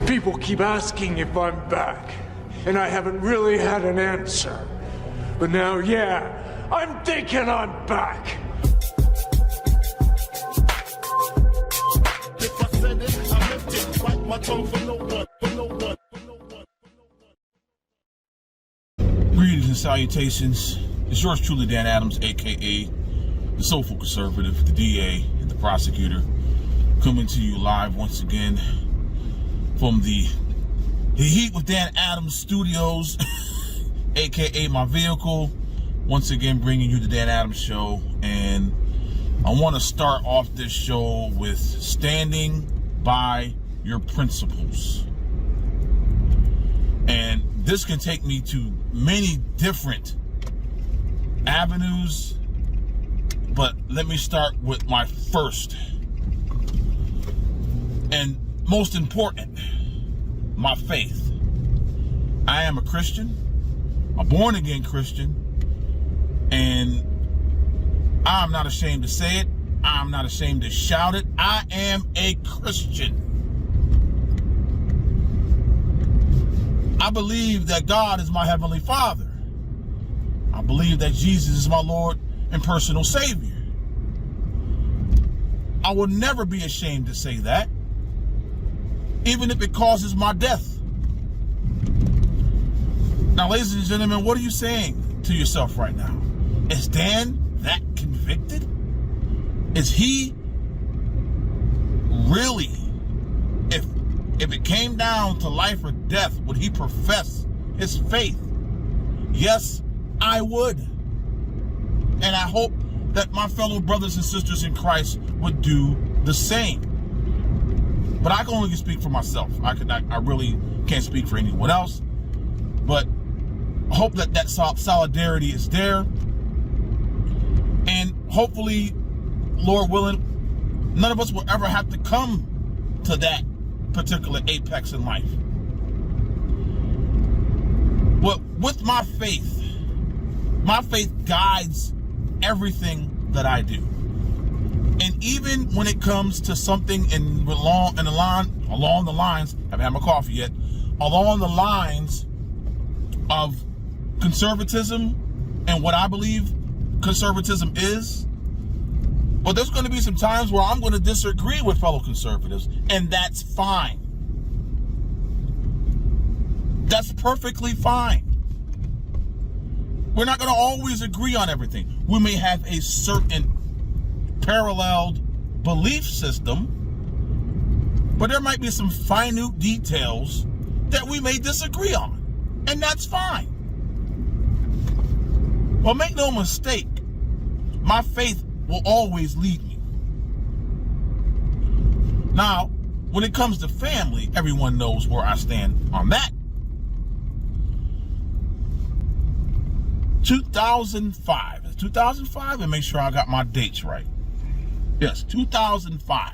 People keep asking if I'm back, and I haven't really had an answer. But now, yeah, I'm thinking I'm back. If I said it, I meant it. Bite my tongue for no one, for no one, for no one, for no one. Greetings and salutations. It's yours truly, Dan Adams, aka the Soulful Conservative, the DA, and the prosecutor, coming to you live once again from the Heat with Dan Adams Studios, aka my vehicle. Once again, bringing you the Dan Adams Show, and I want to start off this show with standing by your principles. And this can take me to many different avenues, but let me start with my first and most important, my faith. I am a Christian, a born-again Christian, and I'm not ashamed to say it. I'm not ashamed to shout it. I am a Christian. I believe that God is my Heavenly Father. I believe that Jesus is my Lord and personal Savior. I will never be ashamed to say that, even if it causes my death. Now, ladies and gentlemen, what are you saying to yourself right now? Is Dan that convicted? Is he really, if it came down to life or death, would he profess his faith? Yes, I would. And I hope that my fellow brothers and sisters in Christ would do the same. But I can only speak for myself. I really can't speak for anyone else. But I hope that solidarity is there. And hopefully, Lord willing, none of us will ever have to come to that particular apex in life. But with my faith guides everything that I do. And even when it comes to something along the lines, I haven't had my coffee yet, along the lines of conservatism and what I believe conservatism is, well, there's going to be some times where I'm going to disagree with fellow conservatives, and that's fine. That's perfectly fine. We're not going to always agree on everything. We may have a certain paralleled belief system, but there might be some minute details that we may disagree on, and that's fine. Well, make no mistake, my faith will always lead me. Now, when it comes to family, everyone knows where I stand on that. 2005. It's 2005, and make sure I got my dates right. Yes, 2005.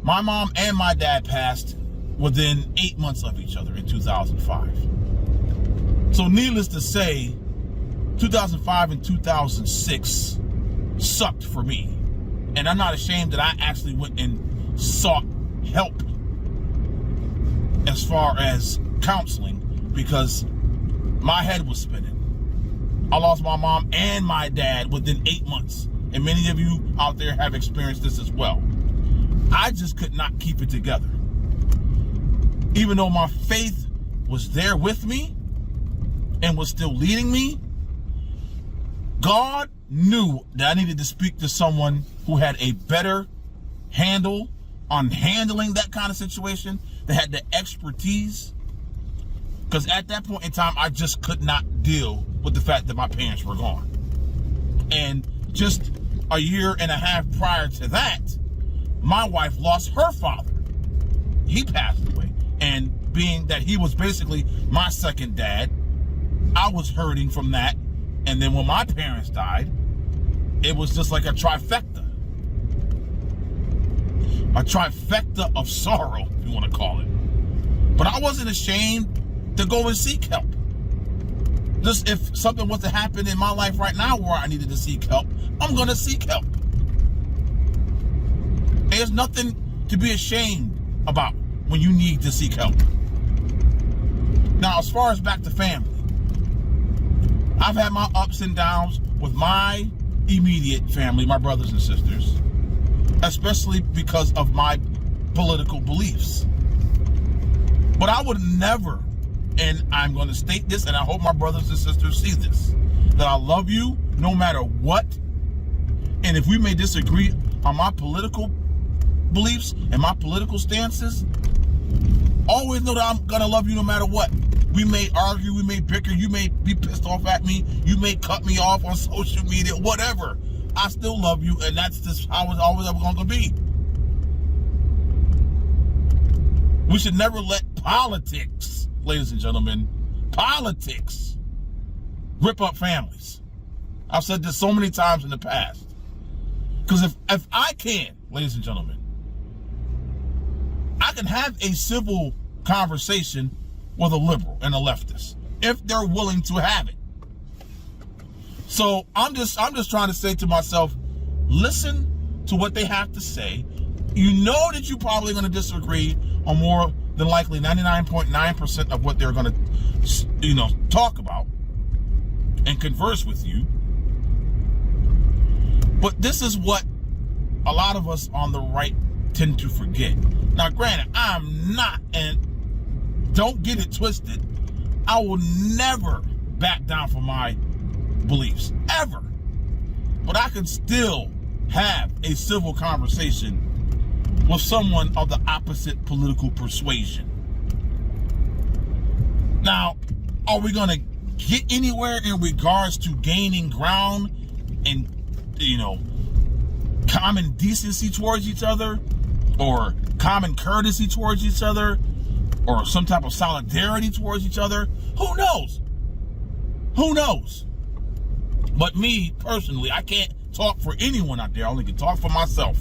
My mom and my dad passed within 8 months of each other in 2005. So needless to say, 2005 and 2006 sucked for me. And I'm not ashamed that I actually went and sought help as far as counseling, because my head was spinning. I lost my mom and my dad within 8 months. And many of you out there have experienced this as well. I just could not keep it together. Even though my faith was there with me and was still leading me, God knew that I needed to speak to someone who had a better handle on handling that kind of situation, that had the expertise. Because at that point in time, I just could not deal with the fact that my parents were gone. And just a year and a half prior to that, my wife lost her father. He passed away. And being that he was basically my second dad, I was hurting from that. And then when my parents died, it was just like a trifecta. A trifecta of sorrow, if you want to call it. But I wasn't ashamed to go and seek help. Just if something was to happen in my life right now where I needed to seek help, I'm going to seek help. There's nothing to be ashamed about when you need to seek help. Now, as far as back to family, I've had my ups and downs with my immediate family, my brothers and sisters, especially because of my political beliefs. But I would never, and I'm going to state this, and I hope my brothers and sisters see this, that I love you no matter what. And if we may disagree on my political beliefs and my political stances, always know that I'm going to love you no matter what. We may argue, we may bicker, you may be pissed off at me, you may cut me off on social media, whatever. I still love you, and that's just how it's always ever going to be. We should never let politics, ladies and gentlemen, politics rip up families. I've said this so many times in the past. Because if I can, ladies and gentlemen, I can have a civil conversation with a liberal and a leftist if they're willing to have it. So I'm just trying to say to myself, listen to what they have to say. You know that you're probably going to disagree on more than likely 99.9% of what they're going to, talk about and converse with you. But this is what a lot of us on the right tend to forget. Now, granted, I'm not, and don't get it twisted, I will never back down from my beliefs, ever. But I can still have a civil conversation with someone of the opposite political persuasion. Now, are we going to get anywhere in regards to gaining ground and, common decency towards each other, or common courtesy towards each other, or some type of solidarity towards each other? Who knows? Who knows? But me, personally, I can't talk for anyone out there. I only can talk for myself.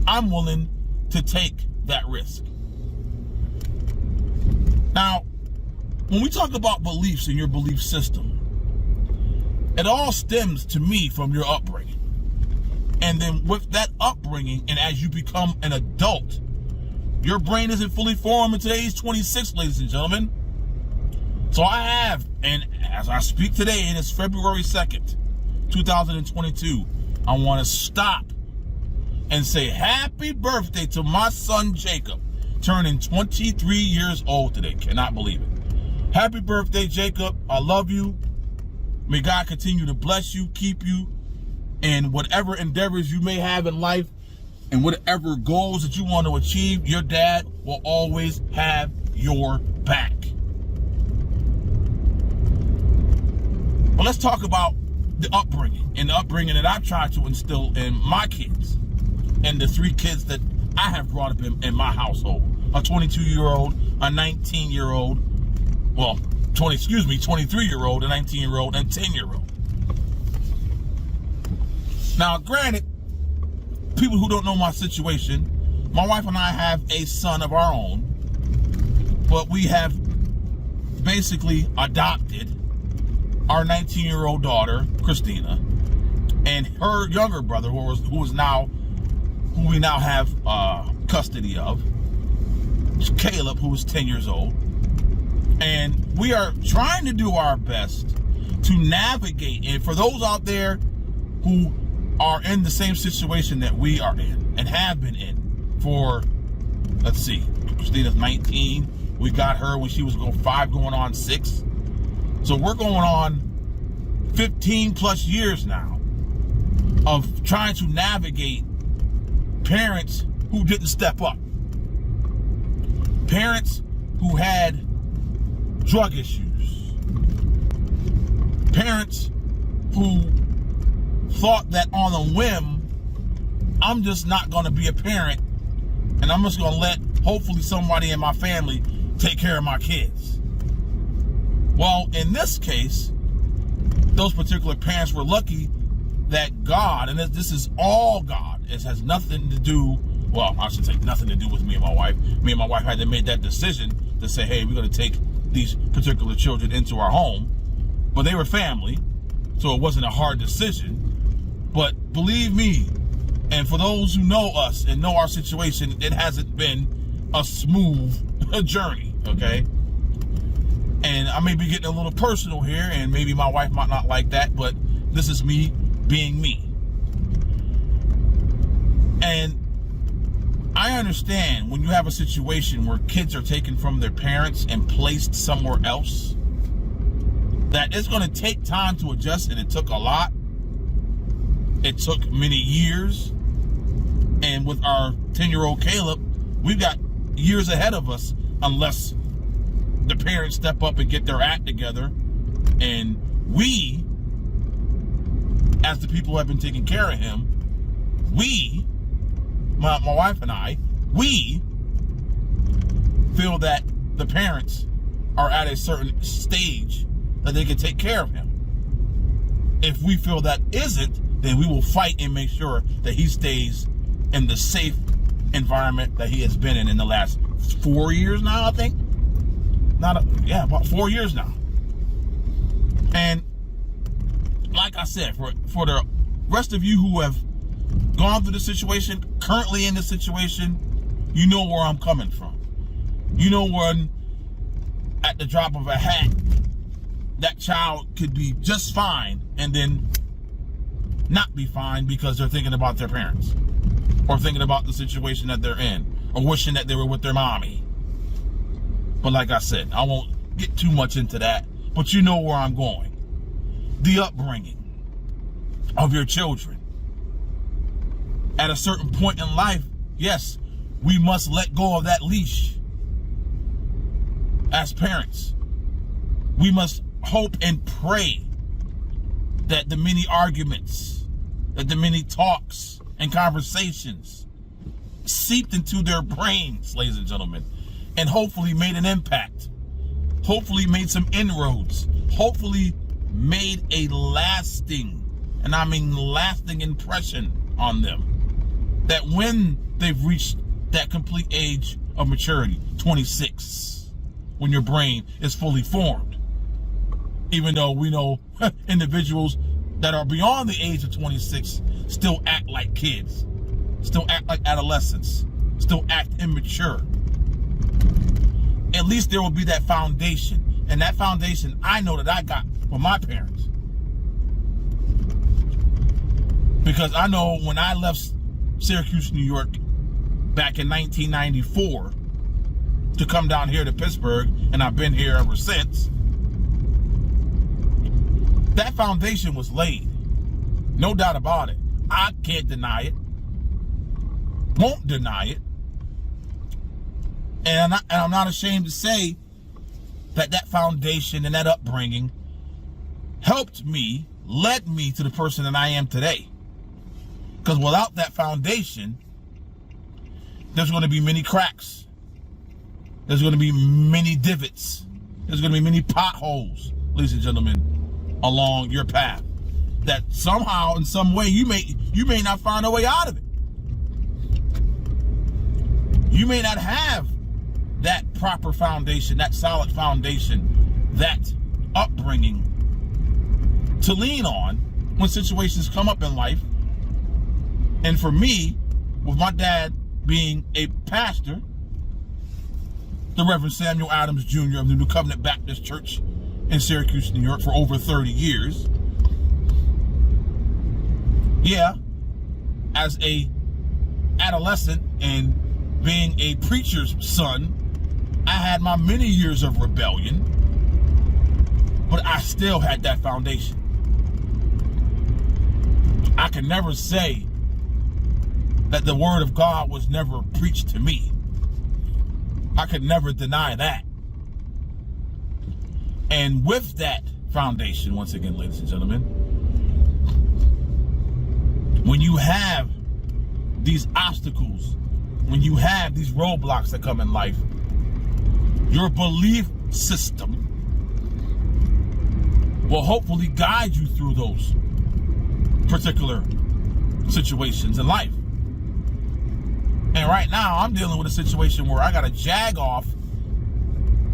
I'm willing to take that risk. Now, when we talk about beliefs in your belief system, it all stems to me from your upbringing. And then with that upbringing, and as you become an adult, your brain isn't fully formed until age 26, ladies and gentlemen. So I have, and as I speak today, and it's February 2nd, 2022, I want to stop and say happy birthday to my son Jacob, turning 23 years old today. Cannot believe it. Happy birthday, Jacob. I love you. May God continue to bless you, keep you, and whatever endeavors you may have in life, and whatever goals that you want to achieve, your dad will always have your back. But let's talk about the upbringing, and the upbringing that I've tried to instill in my kids, and the 3 kids that I have brought up in my household. A 22-year-old, a 19-year-old, well, 23-year-old, a 19-year-old, and 10-year-old. Now, granted, people who don't know my situation, my wife and I have a son of our own, but we have basically adopted our 19-year-old daughter, Christina, and her younger brother, who we now have custody of, Caleb, who is 10 years old. And we are trying to do our best to navigate. And for those out there who are in the same situation that we are in and have been in for, let's see, Christina's 19. We got her when she was 5 going on 6. So we're going on 15 plus years now of trying to navigate parents who didn't step up. Parents who had drug issues. Parents who thought that on a whim, I'm just not going to be a parent, and I'm just going to let hopefully somebody in my family take care of my kids. Well, in this case, those particular parents were lucky that God, and this is all God, it has nothing to do, well, I should say nothing to do with me and my wife. Me and my wife had to make that decision to say, hey, we're going to take these particular children into our home. But they were family, so it wasn't a hard decision. But believe me, and for those who know us and know our situation, it hasn't been a smooth journey, okay? And I may be getting a little personal here, and maybe my wife might not like that, but this is me being me. And I understand when you have a situation where kids are taken from their parents and placed somewhere else, that it's going to take time to adjust, and it took a lot. It took many years. And with our 10-year-old Caleb, we've got years ahead of us unless the parents step up and get their act together. And we, as the people who have been taking care of him, we, my wife and I, we feel that the parents are at a certain stage that they can take care of him. If we feel that isn't, then we will fight and make sure that he stays in the safe environment that he has been in the last 4 years now, I think. About 4 years now. And like I said, for the rest of you who have gone through the situation, currently in the situation, you know where I'm coming from. You know when at the drop of a hat, that child could be just fine and then not be fine because they're thinking about their parents or thinking about the situation that they're in or wishing that they were with their mommy. But like I said, I won't get too much into that, but you know where I'm going. The upbringing of your children. At a certain point in life, yes, we must let go of that leash. As parents, we must hope and pray that the many arguments, that the many talks and conversations seeped into their brains, ladies and gentlemen, and hopefully made an impact, hopefully made some inroads, hopefully made a lasting, and I mean lasting impression on them. That when they've reached that complete age of maturity, 26, when your brain is fully formed, even though we know individuals that are beyond the age of 26 still act like kids, still act like adolescents, still act immature. At least there will be that foundation. And that foundation I know that I got from my parents. Because I know when I left Syracuse, New York back in 1994 to come down here to Pittsburgh, and I've been here ever since, that foundation was laid. No doubt about it. I can't deny it. Won't deny it. And I'm not ashamed to say that foundation and that upbringing helped me, led me to the person that I am today. Because without that foundation, there's going to be many cracks. There's going to be many divots. There's going to be many potholes, ladies and gentlemen, along your path. That somehow, in some way, you may not find a way out of it. You may not have that proper foundation, that solid foundation, that upbringing to lean on when situations come up in life. And for me, with my dad being a pastor, the Reverend Samuel Adams Jr. of the New Covenant Baptist Church in Syracuse, New York for over 30 years. Yeah, as a adolescent and being a preacher's son, I had my many years of rebellion, but I still had that foundation. I can never say that the word of God was never preached to me. I could never deny that. And with that foundation, once again, ladies and gentlemen, when you have these obstacles, when you have these roadblocks that come in life, your belief system will hopefully guide you through those particular situations in life. And right now, I'm dealing with a situation where I got a Jag off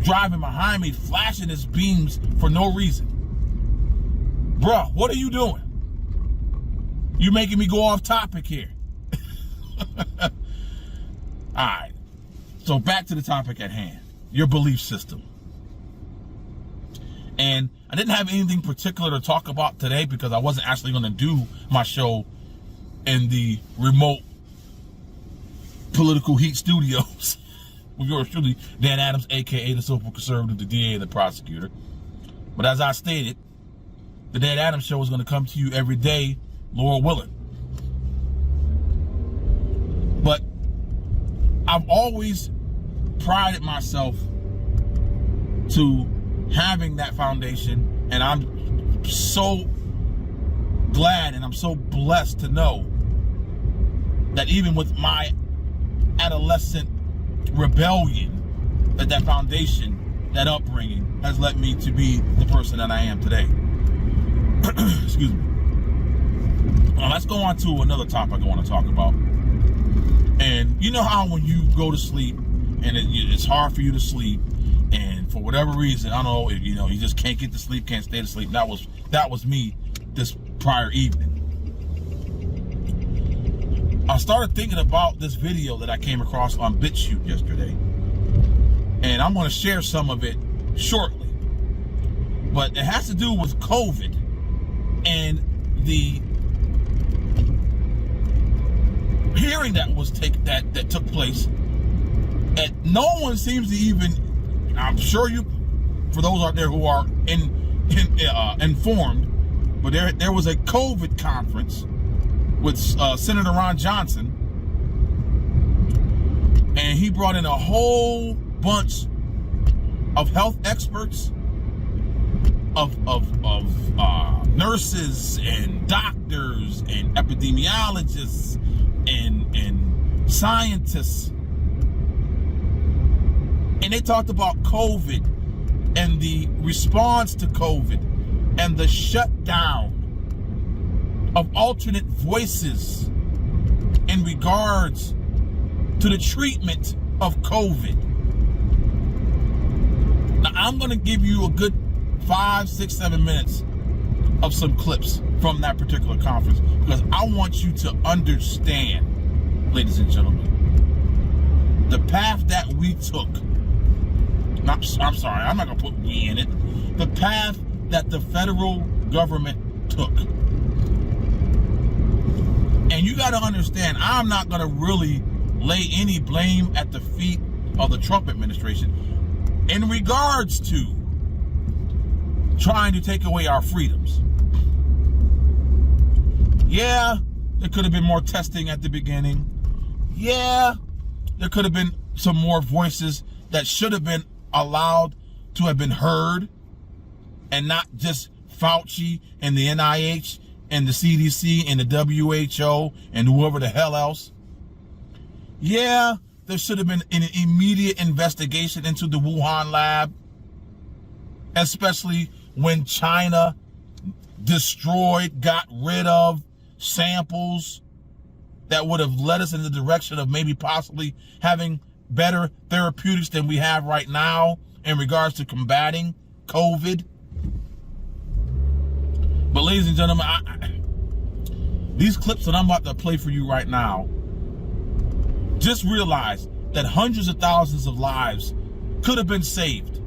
driving behind me, flashing his beams for no reason. Bruh, what are you doing? You making me go off topic here. All right. So back to the topic at hand, your belief system. And I didn't have anything particular to talk about today because I wasn't actually going to do my show in the remote political heat studios with yours truly, Dan Adams, aka the Social Conservative, the DA, the prosecutor. But as I stated, the Dan Adams Show is going to come to you every day, Lord willing. But I've always prided myself to having that foundation, and I'm so glad and I'm so blessed to know that even with my adolescent rebellion, that foundation, that upbringing has led me to be the person that I am today. Excuse me. Well, let's go on to another topic I want to talk about. And you know how when you go to sleep and it's hard for you to sleep, and for whatever reason, I don't know, you just can't get to sleep, can't stay to sleep. That was me this prior evening. I started thinking about this video that I came across on BitChute yesterday, and I'm going to share some of it shortly. But it has to do with COVID and the hearing that took place. And no one seems to even, I'm sure for those out there who are informed, but there was a COVID conference with Senator Ron Johnson, and he brought in a whole bunch of health experts, of nurses and doctors and epidemiologists and scientists, and they talked about COVID and the response to COVID and the shutdown of alternate voices in regards to the treatment of COVID. Now, I'm going to give you a good 5, 6, 7 minutes of some clips from that particular conference because I want you to understand, ladies and gentlemen, the path that we took. I'm sorry, I'm not going to put we in it. The path that the federal government took. And you got to understand, I'm not going to really lay any blame at the feet of the Trump administration in regards to trying to take away our freedoms. Yeah, there could have been more testing at the beginning. Yeah, there could have been some more voices that should have been allowed to have been heard, and not just Fauci and the NIH and the CDC and the WHO and whoever the hell else. Yeah, there should have been an immediate investigation into the Wuhan lab, especially when China got rid of samples that would have led us in the direction of maybe possibly having better therapeutics than we have right now in regards to combating COVID. But ladies and gentlemen, these clips that I'm about to play for you right now, just realize that hundreds of thousands of lives could have been saved.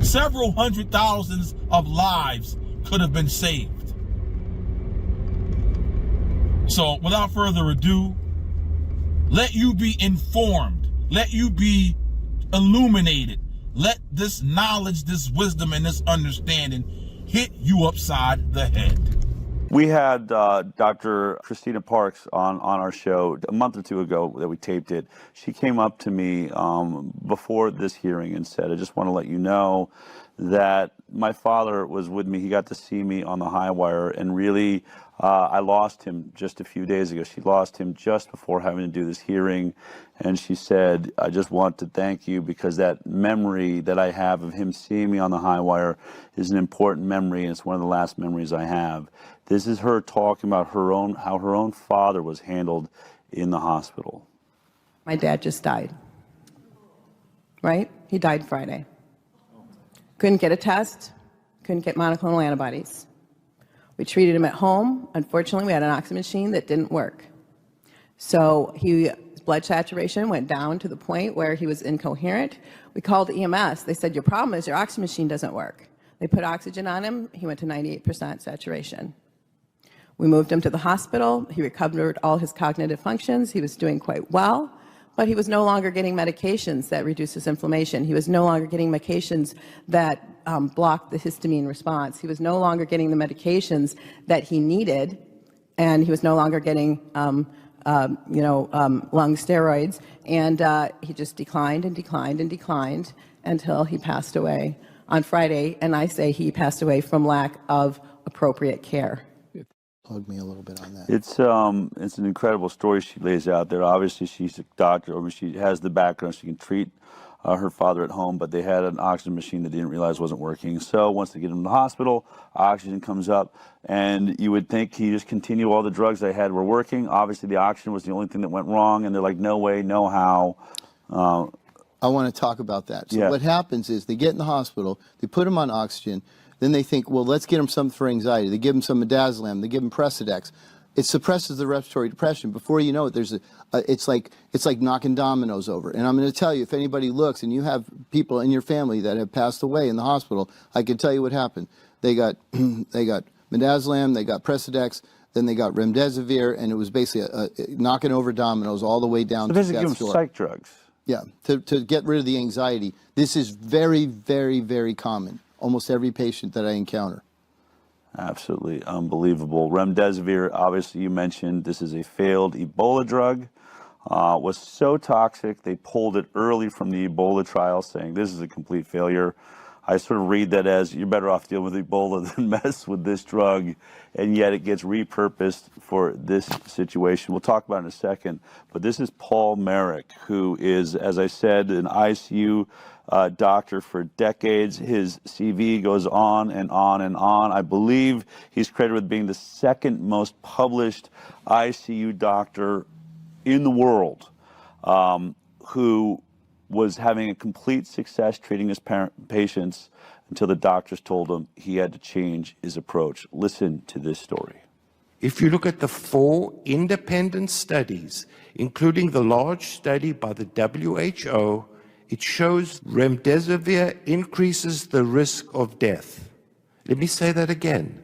Several hundred thousands of lives could have been saved. So without further ado, let you be informed. Let you be illuminated. Let this knowledge, this wisdom, and this understanding hit you upside the head. We had Dr. Christina Parks on our show a month or two ago that we taped it. She came up to me before this hearing and said, I just want to let you know that my father was with me. He got to see me on the high wire, and really I lost him just a few days ago. She lost him just before having to do this hearing. And she said, I just want to thank you because that memory that I have of him seeing me on the high wire is an important memory, and it's one of the last memories I have. This is her talking about how her own father was handled in the hospital. My dad just died, right? He died Friday. Couldn't get a test, couldn't get monoclonal antibodies. We treated him at home. Unfortunately, we had an oxygen machine that didn't work. So he blood saturation went down to the point where he was incoherent. We called EMS. They said, your problem is your oxygen machine doesn't work. They put oxygen on him. He went to 98% saturation. We moved him to the hospital. He recovered all his cognitive functions. He was doing quite well, but he was no longer getting medications that reduce his inflammation. He was no longer getting medications that blocked the histamine response. He was no longer getting the medications that he needed, and he was no longer getting lung steroids. And he just declined and declined and declined until he passed away on Friday. And I say he passed away from lack of appropriate care. Plug me a little bit on that. It's an incredible story she lays out there. Obviously, she's a doctor, or she has the background. She can treat her father at home, but they had an oxygen machine that they didn't realize wasn't working. So once they get him to the hospital, oxygen comes up, and you would think he just continue all the drugs they had were working. Obviously, the oxygen was the only thing that went wrong, and they're like, no way, no how. I want to talk about that. So Yeah. what happens is they get in the hospital, they put him on oxygen, then they think, well, let's get him something for anxiety. They give him some midazolam, they give him Precedex. It suppresses the respiratory depression. Before you know it, it's like knocking dominoes over. And I'm going to tell you, if anybody looks and you have people in your family that have passed away in the hospital, I can tell you what happened. They got midazolam, they got Precedex, then they got remdesivir, and it was basically knocking over dominoes all the way down So to basically, give death's him door. psych drugs. Yeah, to get rid of the anxiety. This is very, very, very common. Almost every patient that I encounter. Absolutely unbelievable. Remdesivir, obviously you mentioned, this is a failed Ebola drug. Was so toxic, they pulled it early from the Ebola trial, saying this is a complete failure. I sort of read that as you're better off dealing with Ebola than mess with this drug, and yet it gets repurposed for this situation. We'll talk about it in a second, but this is Paul Merrick, who is, as I said, an ICU doctor for decades. His CV goes on and on and on. I believe he's credited with being the second most published ICU doctor in the world, who was having a complete success treating his patients until the doctors told him he had to change his approach. Listen to this story. If you look at the 4 independent studies, including the large study by the WHO, it shows remdesivir increases the risk of death. Let me say that again.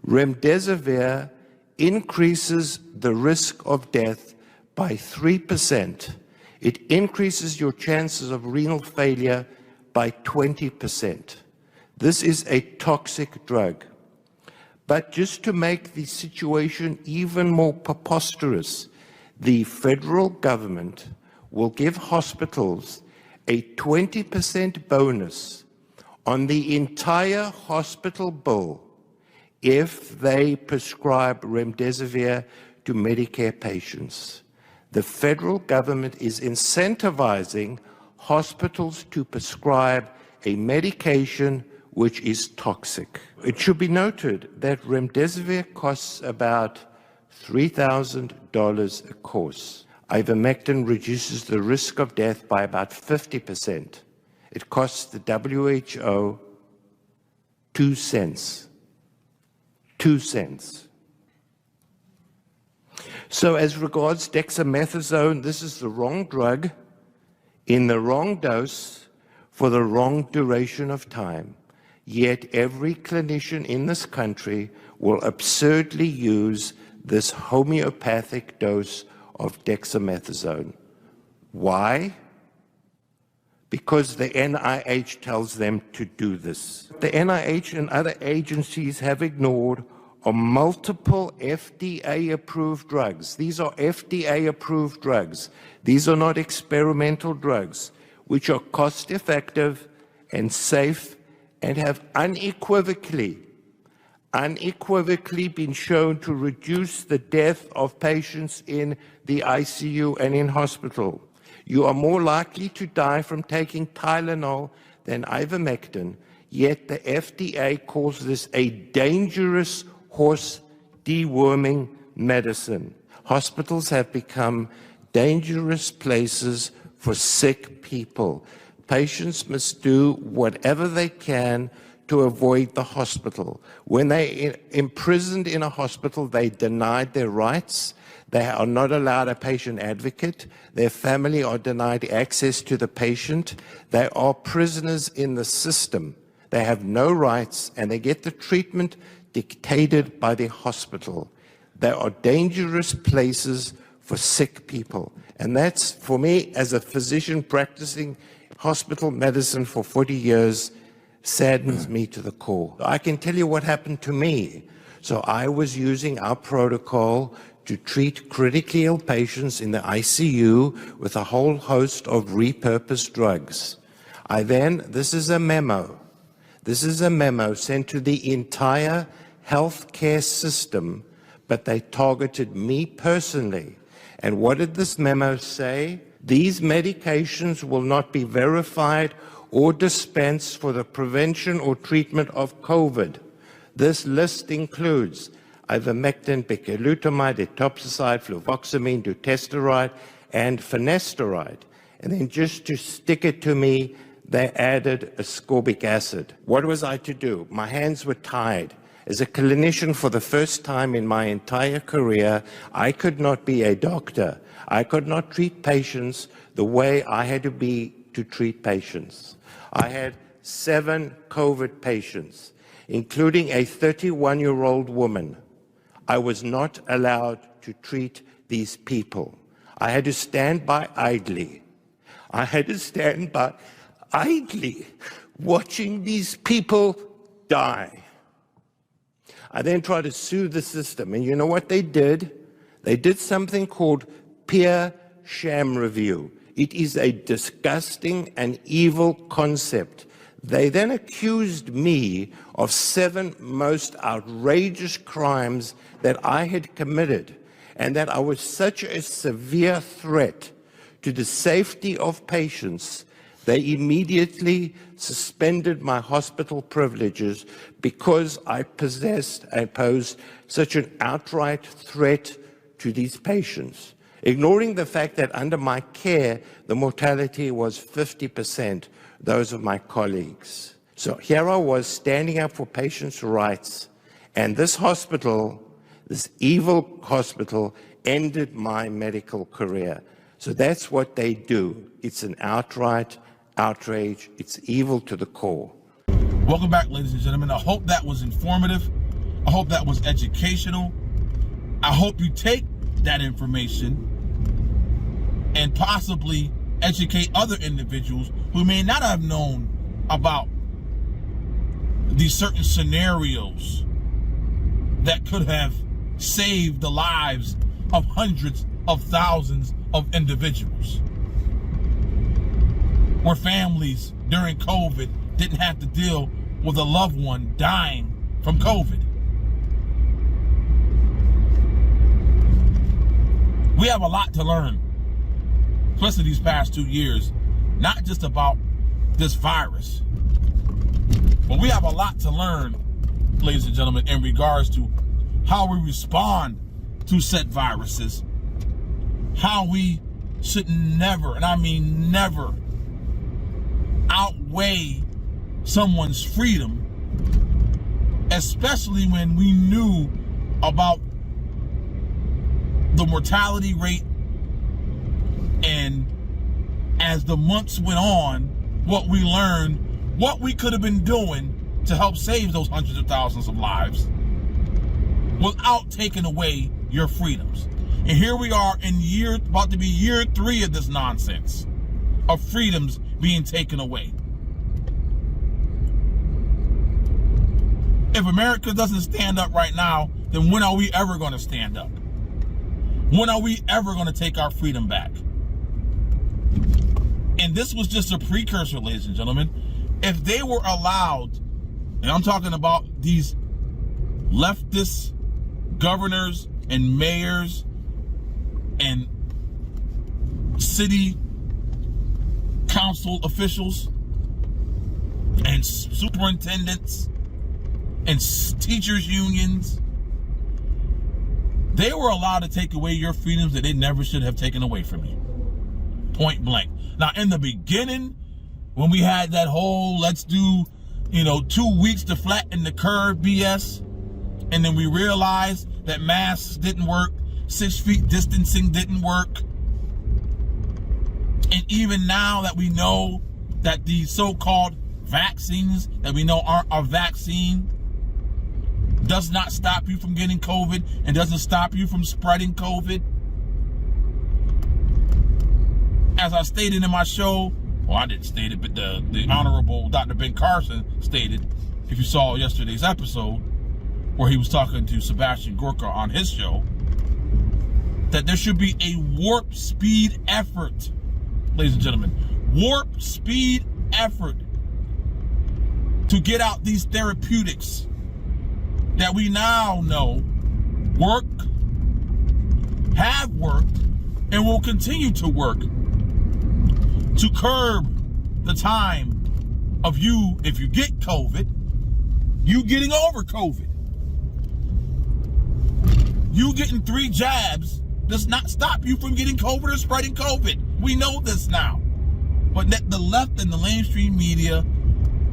Remdesivir increases the risk of death by 3%. It increases your chances of renal failure by 20%. This is a toxic drug. But just to make the situation even more preposterous, the federal government will give hospitals a 20% bonus on the entire hospital bill if they prescribe remdesivir to Medicare patients. The federal government is incentivizing hospitals to prescribe a medication which is toxic. It should be noted that remdesivir costs about $3,000 a course. Ivermectin reduces the risk of death by about 50%. It costs the WHO 2 cents. 2 cents. So as regards dexamethasone, this is the wrong drug in the wrong dose for the wrong duration of time. Yet every clinician in this country will absurdly use this homeopathic dose of dexamethasone. Why? Because the NIH tells them to do this. The NIH and other agencies have ignored multiple FDA-approved drugs. These are FDA-approved drugs. These are not experimental drugs, which are cost-effective and safe and have unequivocally been shown to reduce the death of patients in the ICU and in hospital. You are more likely to die from taking Tylenol than ivermectin, yet the FDA calls this a dangerous horse deworming medicine. Hospitals have become dangerous places for sick people. Patients must do whatever they can to avoid the hospital. When they imprisoned in a hospital, they denied their rights. They are not allowed a patient advocate. Their family are denied access to the patient. They are prisoners in the system. They have no rights, and they get the treatment dictated by the hospital. They are dangerous places for sick people. And that's, for me, as a physician practicing hospital medicine for 40 years, saddens me to the core. I can tell you what happened to me. So I was using our protocol to treat critically ill patients in the ICU with a whole host of repurposed drugs. This is a memo sent to the entire healthcare system, but they targeted me personally. And what did this memo say? These medications will not be verified or dispensed for the prevention or treatment of COVID. This list includes ivermectin, bicalutamide, etoposide, fluvoxamine, dutasteride, and finasteride. And then just to stick it to me, they added ascorbic acid. What was I to do? My hands were tied. As a clinician, for the first time in my entire career, I could not be a doctor. I could not treat patients the way I had to be to treat patients. I had 7 COVID patients, including a 31-year-old woman. I was not allowed to treat these people. I had to stand by idly. I had to stand by idly watching these people die. I then tried to sue the system, and you know what they did? They did something called peer sham review. It is a disgusting and evil concept. They then accused me of 7 most outrageous crimes that I had committed, and that I was such a severe threat to the safety of patients. They immediately suspended my hospital privileges because I possessed and posed such an outright threat to these patients, ignoring the fact that under my care, the mortality was 50% those of my colleagues. So here I was standing up for patients' rights, and this hospital, this evil hospital, ended my medical career. So that's what they do. It's an outright outrage. It's evil to the core. Welcome back, ladies and gentlemen. I hope that was informative. I hope that was educational. I hope you take that information and possibly educate other individuals who may not have known about these certain scenarios that could have saved the lives of hundreds of thousands of individuals. Where families during COVID didn't have to deal with a loved one dying from COVID. We have a lot to learn, especially these past 2 years, not just about this virus, but we have a lot to learn, ladies and gentlemen, in regards to how we respond to said viruses, how we should never, and I mean never, outweigh someone's freedom, especially when we knew about the mortality rate, and as the months went on, what we learned, what we could have been doing to help save those hundreds of thousands of lives without taking away your freedoms. And here we are in about to be year 3 of this nonsense of freedoms being taken away. If America doesn't stand up right now, then when are we ever going to stand up? When are we ever going to take our freedom back? And this was just a precursor, ladies and gentlemen. If they were allowed, and I'm talking about these leftist governors and mayors and city council officials and superintendents and teachers unions, they were allowed to take away your freedoms that they never should have taken away from you. Point blank. Now, in the beginning, when we had that whole let's do 2 weeks to flatten the curve BS. And then we realized that masks didn't work, 6 feet distancing didn't work. And even now that we know that the so-called vaccines that we know aren't a vaccine does not stop you from getting COVID and doesn't stop you from spreading COVID. As I stated in my show, well, I didn't state it, but the Honorable Dr. Ben Carson stated, if you saw yesterday's episode, where he was talking to Sebastian Gorka on his show, that there should be a warp speed effort, ladies and gentlemen, warp speed effort to get out these therapeutics that we now know work, have worked, and will continue to work to curb the time of you, if you get COVID, you getting over COVID. You getting 3 jabs does not stop you from getting COVID or spreading COVID. We know this now. But the left and the mainstream media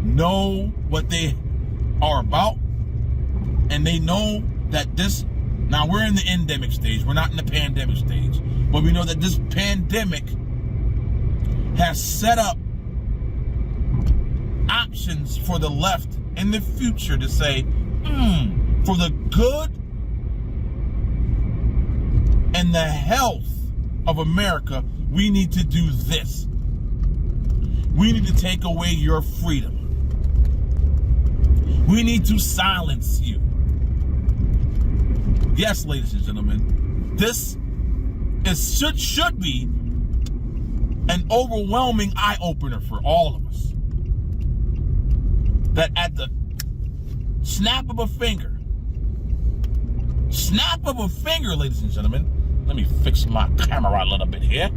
know what they are about, and they know that this, now we're in the endemic stage, we're not in the pandemic stage, but we know that this pandemic has set up options for the left in the future to say, for the good and the health of America, we need to do this. We need to take away your freedom. We need to silence you. Yes, ladies and gentlemen, this should be an overwhelming eye-opener for all of us. That at the snap of a finger, ladies and gentlemen, let me fix my camera a little bit here.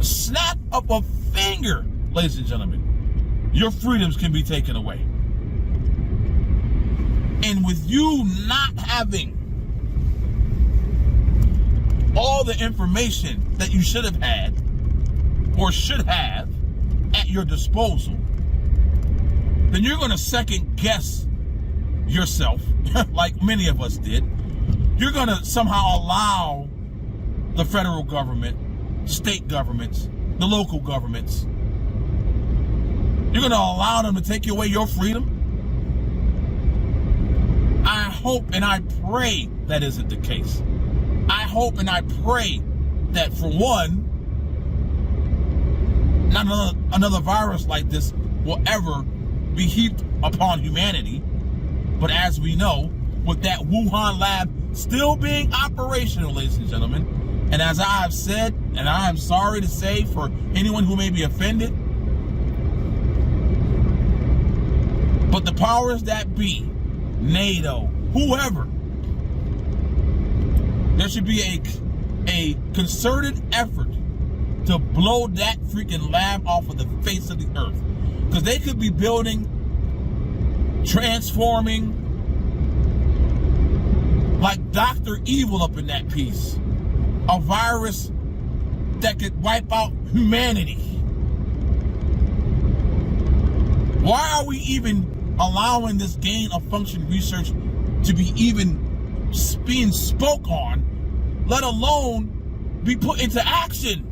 Snap of a finger, ladies and gentlemen, your freedoms can be taken away. And with you not having all the information that you should have had or should have at your disposal, then you're going to second guess yourself, like many of us did. You're going to somehow allow the federal government, state governments, the local governments, you're going to allow them to take away your freedom? I hope and I pray that isn't the case. I hope and I pray that, for one, not another virus like this will ever be heaped upon humanity. But as we know, with that Wuhan lab still being operational, ladies and gentlemen, and as I have said, and I am sorry to say for anyone who may be offended, but the powers that be, NATO, whoever, there should be a concerted effort to blow that freaking lab off of the face of the earth. Because they could be building, transforming, like Dr. Evil up in that piece, a virus that could wipe out humanity. Why are we even allowing this gain of function research to be even being spoke on, let alone be put into action?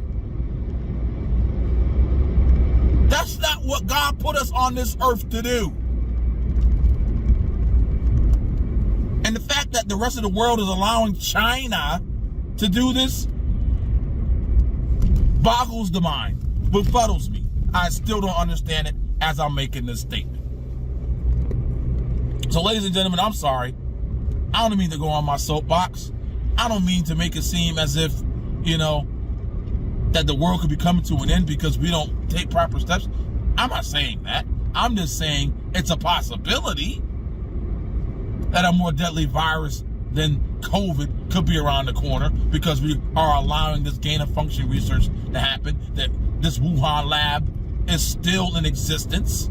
That's not what God put us on this earth to do. And the fact that the rest of the world is allowing China to do this boggles the mind, befuddles me. I still don't understand it as I'm making this statement. So, ladies and gentlemen, I'm sorry. I don't mean to go on my soapbox. I don't mean to make it seem as if, that the world could be coming to an end because we don't take proper steps. I'm not saying that. I'm just saying it's a possibility that a more deadly virus than COVID could be around the corner because we are allowing this gain of function research to happen, that this Wuhan lab is still in existence.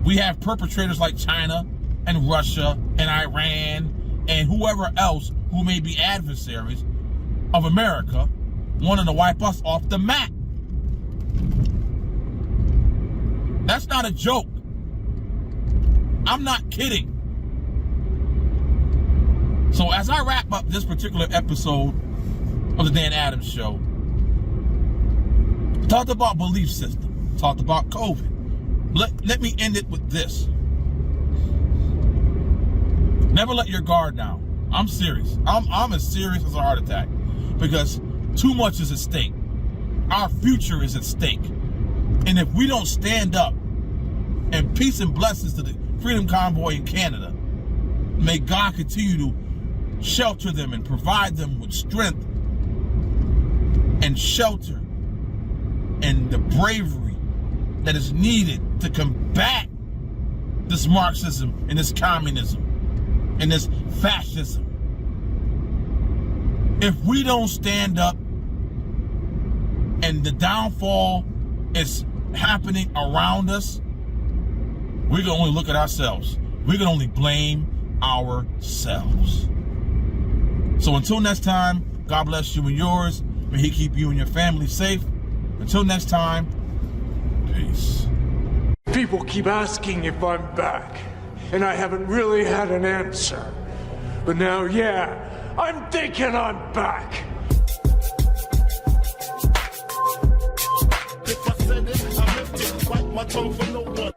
We have perpetrators like China and Russia and Iran and whoever else who may be adversaries of America wanting to wipe us off the map. That's not a joke. I'm not kidding. So as I wrap up this particular episode of the Dan Adams Show, talked about belief system, talked about COVID. Let me end it with this. Never let your guard down. I'm serious. I'm as serious as a heart attack because too much is at stake. Our future is at stake. And if we don't stand up, and peace and blessings to the Freedom Convoy in Canada, may God continue to shelter them and provide them with strength and shelter and the bravery that is needed to combat this Marxism and this communism and this fascism. If we don't stand up and the downfall is happening around us, we can only look at ourselves. We can only blame ourselves. So until next time, God bless you and yours. May He keep you and your family safe. Until next time, peace. People keep asking if I'm back, and I haven't really had an answer. But now, yeah, I'm thinking I'm back. If I said it, I meant it. Bite my tongue for no one.